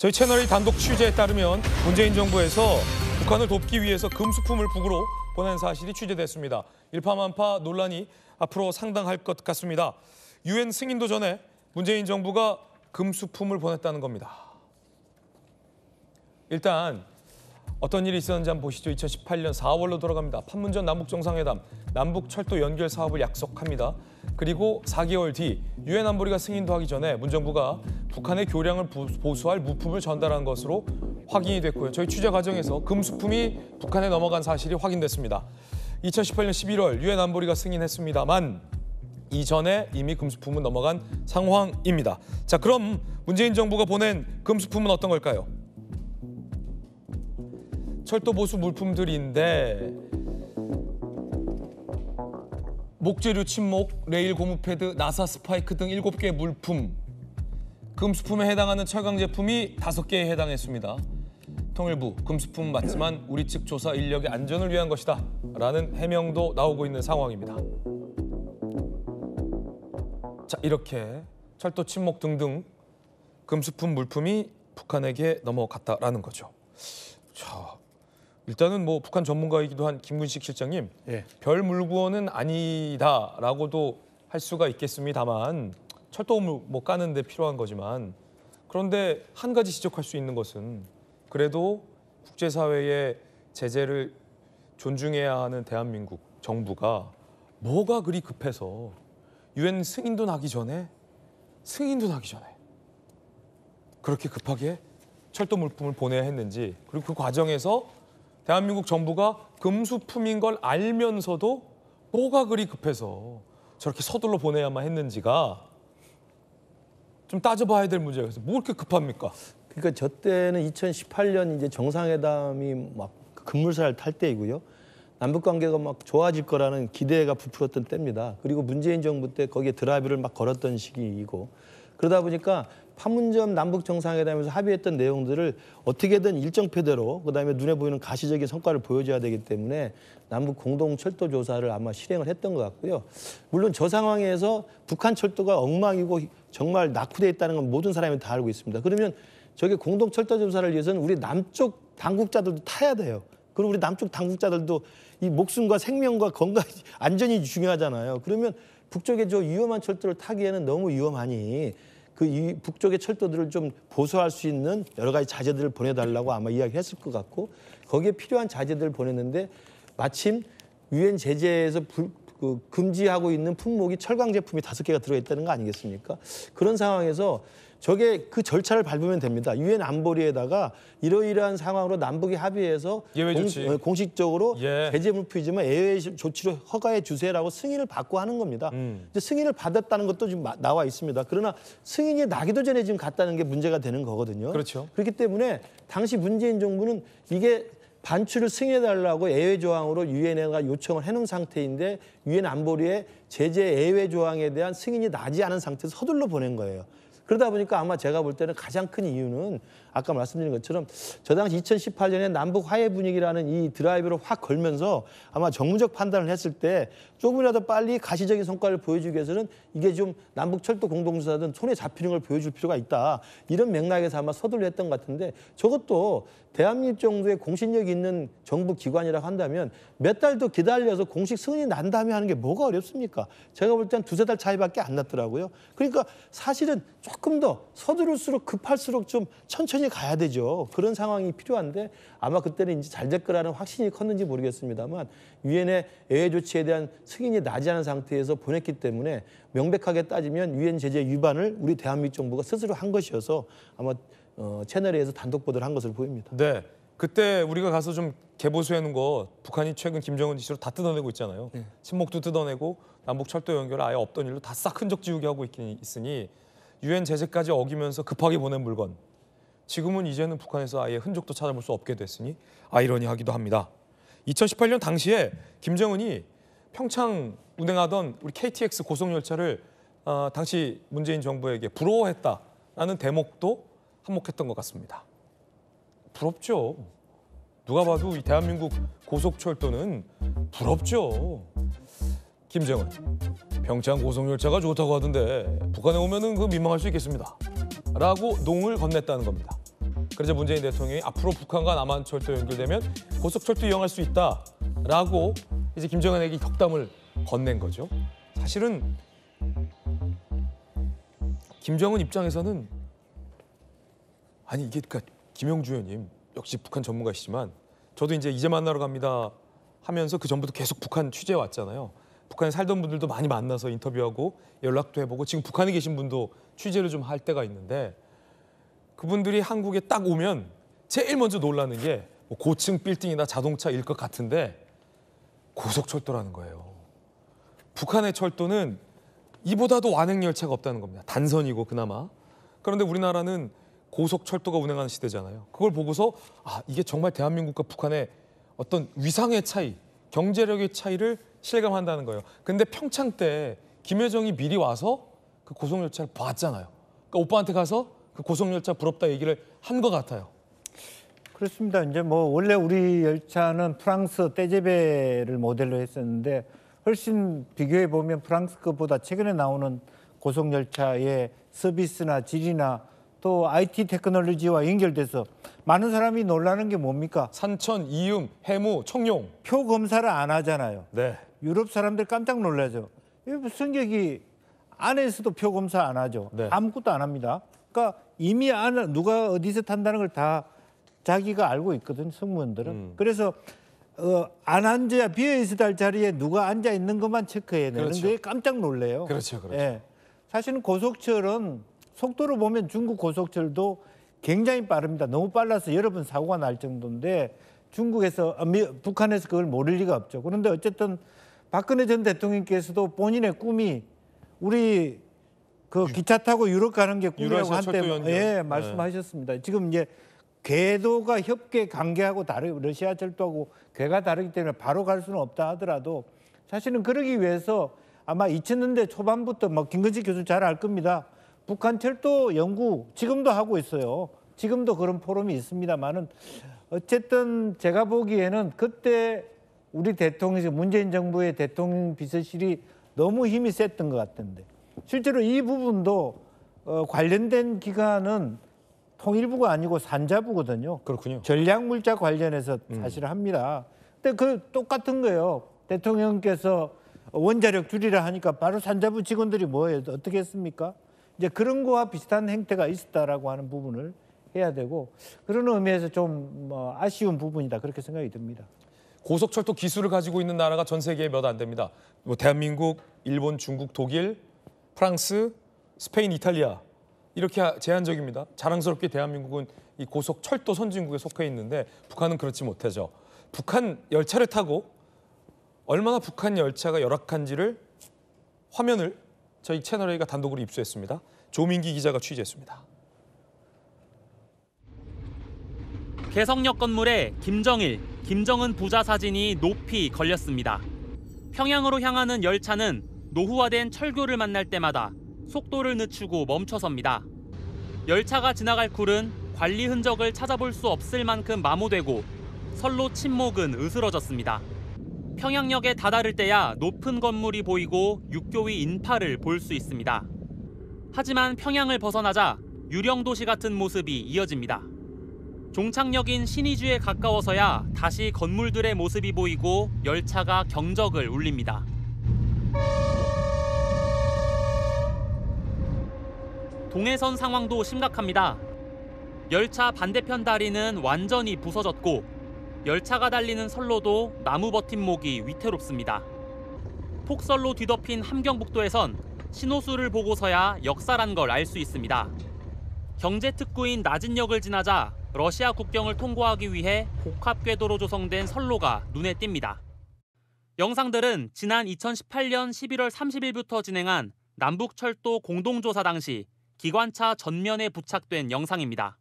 저희 채널의 단독 취재에 따르면 문재인 정부에서 북한을 돕기 위해서 금수품을 북으로 보낸 사실이 취재됐습니다. 일파만파 논란이 앞으로 상당할 것 같습니다. 유엔 승인도 전에 문재인 정부가 금수품을 보냈다는 겁니다. 일단 어떤 일이 있었는지 한번 보시죠. 2018년 4월로 돌아갑니다. 판문점 남북정상회담, 남북철도 연결 사업을 약속합니다. 그리고 4개월 뒤 유엔 안보리가 승인도 하기 전에 문 정부가 북한의 교량을 보수할 무품을 전달한 것으로 확인이 됐고요. 저희 취재 과정에서 금수품이 북한에 넘어간 사실이 확인됐습니다. 2018년 11월 유엔 안보리가 승인했습니다만 이전에 이미 금수품은 넘어간 상황입니다. 자, 그럼 문재인 정부가 보낸 금수품은 어떤 걸까요? 철도 보수 물품들인데 목재류 침목, 레일 고무 패드, 나사 스파이크 등 7개의 물품, 금수품에 해당하는 철강 제품이 5개에 해당했습니다. 통일부, 금수품 맞지만 우리 측 조사 인력의 안전을 위한 것이다 라는 해명도 나오고 있는 상황입니다. 자, 이렇게 철도 침목 등등 금수품 물품이 북한에게 넘어갔다라는 거죠. 자, 일단은 뭐 북한 전문가이기도 한 김근식 실장님, 별 물구원은 아니다라고도 할 수가 있겠습니다만 철도를 뭐 까는 데 필요한 거지만 그런데 한 가지 지적할 수 있는 것은 그래도 국제사회의 제재를 존중해야 하는 대한민국 정부가 뭐가 그리 급해서 유엔 승인도 나기 전에 그렇게 급하게 철도 물품을 보내야 했는지, 그리고 그 과정에서 대한민국 정부가 금수품인 걸 알면서도 뭐가 그리 급해서 저렇게 서둘러 보내야만 했는지가 좀 따져봐야 될 문제가 있어요. 뭐 그렇게 급합니까? 그러니까 저 때는 2018년 이제 정상회담이 막 급물살을 탈 때이고요. 남북 관계가 막 좋아질 거라는 기대가 부풀었던 때입니다. 그리고 문재인 정부 때 거기에 드라이브를 막 걸었던 시기이고, 그러다 보니까 판문점 남북 정상회담에서 합의했던 내용들을 어떻게든 일정표대로 그다음에 눈에 보이는 가시적인 성과를 보여줘야 되기 때문에 남북 공동 철도 조사를 아마 실행을 했던 것 같고요. 물론 저 상황에서 북한 철도가 엉망이고 정말 낙후돼 있다는 건 모든 사람이 다 알고 있습니다. 그러면 저게 공동 철도 조사를 위해서는 우리 남쪽 당국자들도 타야 돼요. 그리고 우리 남쪽 당국자들도 이 목숨과 생명과 건강, 안전이 중요하잖아요. 그러면 북쪽에 저 위험한 철도를 타기에는 너무 위험하니 그 북쪽의 철도들을 좀 보수할 수 있는 여러 가지 자재들을 보내달라고 아마 이야기했을 것 같고, 거기에 필요한 자재들을 보냈는데 마침 유엔 제재에서 금지하고 있는 품목이 철강 제품이 5개가 들어있다는 거 아니겠습니까? 그런 상황에서 저게 그 절차를 밟으면 됩니다. 유엔 안보리에다가 이러이러한 상황으로 남북이 합의해서 공식적으로 제재 물품이지만 예외 조치로 허가해 주세요라고 승인을 받고 하는 겁니다. 이제 승인을 받았다는 것도 지금 나와 있습니다. 그러나 승인이 나기도 전에 지금 갔다는 게 문제가 되는 거거든요. 그렇죠. 그렇기 때문에 당시 문재인 정부는 이게 반출을 승인해달라고 예외 조항으로 유엔에가 요청을 해놓은 상태인데 유엔 안보리의 제재 예외 조항에 대한 승인이 나지 않은 상태에서 서둘러 보낸 거예요. 그러다 보니까 아마 제가 볼 때는 가장 큰 이유는 아까 말씀드린 것처럼 저 당시 2018년에 남북 화해 분위기라는 이 드라이브를 확 걸면서 아마 정무적 판단을 했을 때 조금이라도 빨리 가시적인 성과를 보여주기 위해서는 이게 좀 남북 철도 공동조사든 손에 잡히는 걸 보여줄 필요가 있다. 이런 맥락에서 아마 서둘러 했던 것 같은데, 저것도 대한민국 정도의 공신력이 있는 정부 기관이라고 한다면 몇 달 더 기다려서 공식 승인이 난 다음에 하는 게 뭐가 어렵습니까? 제가 볼 땐 2-3달 차이밖에 안 났더라고요. 그러니까 사실은 조금 더 서두를수록 급할수록 좀 천천히 가야 되죠. 그런 상황이 필요한데 아마 그때는 이제 잘 될 거라는 확신이 컸는지 모르겠습니다만 유엔의 예외 조치에 대한 승인이 나지 않은 상태에서 보냈기 때문에 명백하게 따지면 유엔 제재 위반을 우리 대한민국 정부가 스스로 한 것이어서 아마 채널A에서 단독 보도를 한 것으로 보입니다. 네, 그때 우리가 가서 좀 개보수해 놓은 거 북한이 최근 김정은 지시로 다 뜯어내고 있잖아요. 침목도 뜯어내고 남북 철도 연결 아예 없던 일로 다 싹 흔적 지우게 하고 있으니 유엔 제재까지 어기면서 급하게 보낸 물건. 지금은 이제는 북한에서 아예 흔적도 찾아볼 수 없게 됐으니 아이러니하기도 합니다. 2018년 당시에 김정은이 평창 운행하던 우리 KTX 고속열차를 당시 문재인 정부에게 부러워했다라는 대목도 한몫했던 것 같습니다. 부럽죠. 누가 봐도 이 대한민국 고속철도는 부럽죠. 김정은, 평창 고속열차가 좋다고 하던데 북한에 오면은 그 민망할 수 있겠습니다. 라고 농을 건넸다는 겁니다. 그래서 문재인 대통령이 앞으로 북한과 남한 철도 연결되면 고속철도 이용할 수 있다라고 이제 김정은에게 격담을 건넨 거죠. 사실은 김정은 입장에서는 아니 이게 그러니까 김영주 의원님 역시 북한 전문가시지만 저도 이제 만나러 갑니다 하면서 그 전부터 계속 북한 취재해 왔잖아요. 북한에 살던 분들도 많이 만나서 인터뷰하고 연락도 해보고 지금 북한에 계신 분도 취재를 좀 할 때가 있는데 그분들이 한국에 딱 오면 제일 먼저 놀라는 게 뭐 고층 빌딩이나 자동차일 것 같은데 고속철도라는 거예요. 북한의 철도는 이보다도 완행 열차가 없다는 겁니다. 단선이고 그나마. 그런데 우리나라는 고속철도가 운행하는 시대잖아요. 그걸 보고서 아 이게 정말 대한민국과 북한의 어떤 위상의 차이, 경제력의 차이를 실감한다는 거예요. 근데 평창 때 김여정이 미리 와서 그 고속열차를 봤잖아요. 그러니까 오빠한테 가서 그 고속열차 부럽다 얘기를 한 것 같아요. 그렇습니다. 이제 뭐 원래 우리 열차는 프랑스 떼제베를 모델로 했었는데 훨씬 비교해 보면 프랑스 것보다 최근에 나오는 고속 열차의 서비스나 질이나 또 IT 테크놀로지와 연결돼서 많은 사람이 놀라는 게 뭡니까? 산천, 이음, 해무, 청룡. 표 검사를 안 하잖아요. 네. 유럽 사람들 깜짝 놀라죠. 승객이 안에서도 표 검사 안 하죠. 네. 아무것도 안 합니다. 그러니까 이미 누가 어디서 탄다는 걸 다 자기가 알고 있거든, 승무원들은. 그래서 안 앉아야 비어있어야 할 자리에 누가 앉아 있는 것만 체크해내는 그렇죠. 게 깜짝 놀래요. 그렇죠, 그렇죠. 예. 사실은 고속철은 속도로 보면 중국 고속철도 굉장히 빠릅니다. 너무 빨라서 여러 번 사고가 날 정도인데 북한에서 그걸 모를 리가 없죠. 그런데 어쨌든 박근혜 전 대통령께서도 본인의 꿈이 우리 그 기차 타고 유럽 가는 게 꿈이라고 한때 말씀하셨습니다. 지금 이제 궤도가 협계 관계하고 러시아 철도하고 궤가 다르기 때문에 바로 갈 수는 없다 하더라도 사실은 그러기 위해서 아마 2000년대 초반부터 뭐 김근식 교수 잘 알 겁니다. 북한 철도 연구 지금도 하고 있어요. 지금도 그런 포럼이 있습니다만은 어쨌든 제가 보기에는 그때 우리 대통령 문재인 정부의 대통령 비서실이 너무 힘이 셌던 것 같은데 실제로 이 부분도 관련된 기관은 통일부가 아니고 산자부거든요. 그렇군요. 전략물자 관련해서 사실 합니다. 근데 그 똑같은 거예요. 대통령께서 원자력 줄이라 하니까 바로 산자부 직원들이 뭐예요? 어떻게 했습니까? 이제 그런 거와 비슷한 행태가 있었다라고 하는 부분을 해야 되고 그런 의미에서 좀 아쉬운 부분이다 그렇게 생각이 듭니다. 고속철도 기술을 가지고 있는 나라가 전 세계에 몇 안 됩니다. 뭐 대한민국, 일본, 중국, 독일, 프랑스, 스페인, 이탈리아 이렇게 제한적입니다. 자랑스럽게 대한민국은 이 고속철도 선진국에 속해 있는데 북한은 그렇지 못하죠. 북한 열차를 타고 얼마나 북한 열차가 열악한지를 화면을 저희 채널A가 단독으로 입수했습니다. 조민기 기자가 취재했습니다. 개성역 건물에 김정일, 김정은 부자 사진이 높이 걸렸습니다. 평양으로 향하는 열차는 노후화된 철교를 만날 때마다 속도를 늦추고 멈춰섭니다. 열차가 지나갈 굴은 관리 흔적을 찾아볼 수 없을 만큼 마모되고 선로 침목은 으스러졌습니다. 평양역에 다다를 때야 높은 건물이 보이고 육교위 인파를 볼 수 있습니다. 하지만 평양을 벗어나자 유령도시 같은 모습이 이어집니다. 종착역인 신의주에 가까워서야 다시 건물들의 모습이 보이고 열차가 경적을 울립니다. 동해선 상황도 심각합니다. 열차 반대편 다리는 완전히 부서졌고 열차가 달리는 선로도 나무 버팀목이 위태롭습니다. 폭설로 뒤덮인 함경북도에선 신호수를 보고서야 역사란 걸 알 수 있습니다. 경제특구인 나진역을 지나자 러시아 국경을 통과하기 위해 복합궤도로 조성된 선로가 눈에 띕니다. 영상들은 지난 2018년 11월 30일부터 진행한 남북철도 공동조사 당시 기관차 전면에 부착된 영상입니다.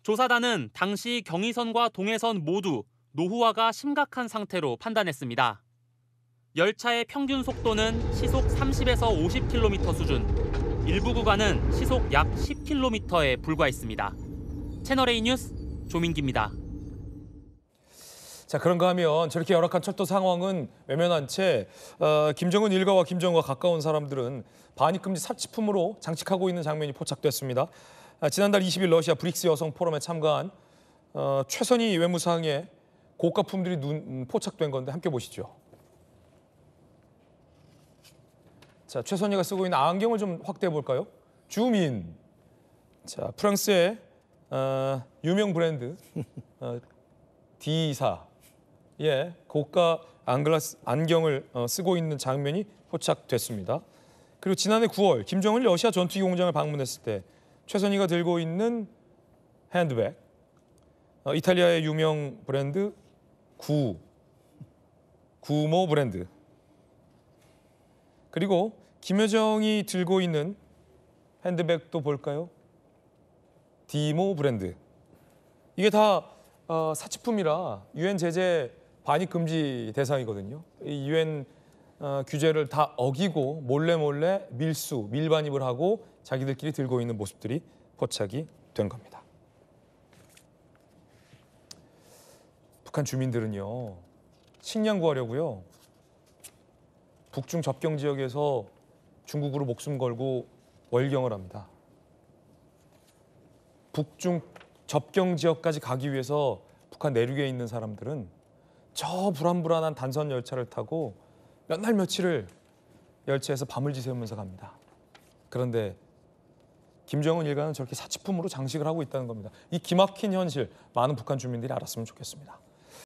조사단은 당시 경의선과 동해선 모두 노후화가 심각한 상태로 판단했습니다. 열차의 평균 속도는 시속 30에서 50km 수준, 일부 구간은 시속 약 10km에 불과했습니다. 채널A 뉴스 조민기입니다. 자, 그런가 하면 저렇게 열악한 철도 상황은 외면한 채 김정은 일가와 김정은과 가까운 사람들은 반입금지 사치품으로 장식하고 있는 장면이 포착됐습니다. 지난달 20일 러시아 브릭스 여성 포럼에 참가한 최선희 외무상의 고가품들이 포착된 건데 함께 보시죠. 자, 최선희가 쓰고 있는 안경을 좀 확대해 볼까요? 줌인. 자, 프랑스의 유명 브랜드 D사의 고가 안경을 쓰고 있는 장면이 포착됐습니다. 그리고 지난해 9월 김정은이 러시아 전투기 공장을 방문했을 때 최선희가 들고 있는 핸드백, 이탈리아의 유명 브랜드 구모 브랜드, 그리고 김여정이 들고 있는 핸드백도 볼까요? 디모 브랜드. 이게 다 사치품이라 유엔 제재 반입 금지 대상이거든요. 이 유엔 규제를 다 어기고 몰래 밀반입을 하고 자기들끼리 들고 있는 모습들이 포착이 된 겁니다. 북한 주민들은요, 식량 구하려고요, 북중 접경 지역에서 중국으로 목숨 걸고 월경을 합니다. 북중 접경 지역까지 가기 위해서 북한 내륙에 있는 사람들은 저 불안불안한 단선 열차를 타고 몇 날 며칠을 열차에서 밤을 지새우면서 갑니다. 그런데 김정은 일가는 저렇게 사치품으로 장식을 하고 있다는 겁니다. 이 기막힌 현실, 많은 북한 주민들이 알았으면 좋겠습니다.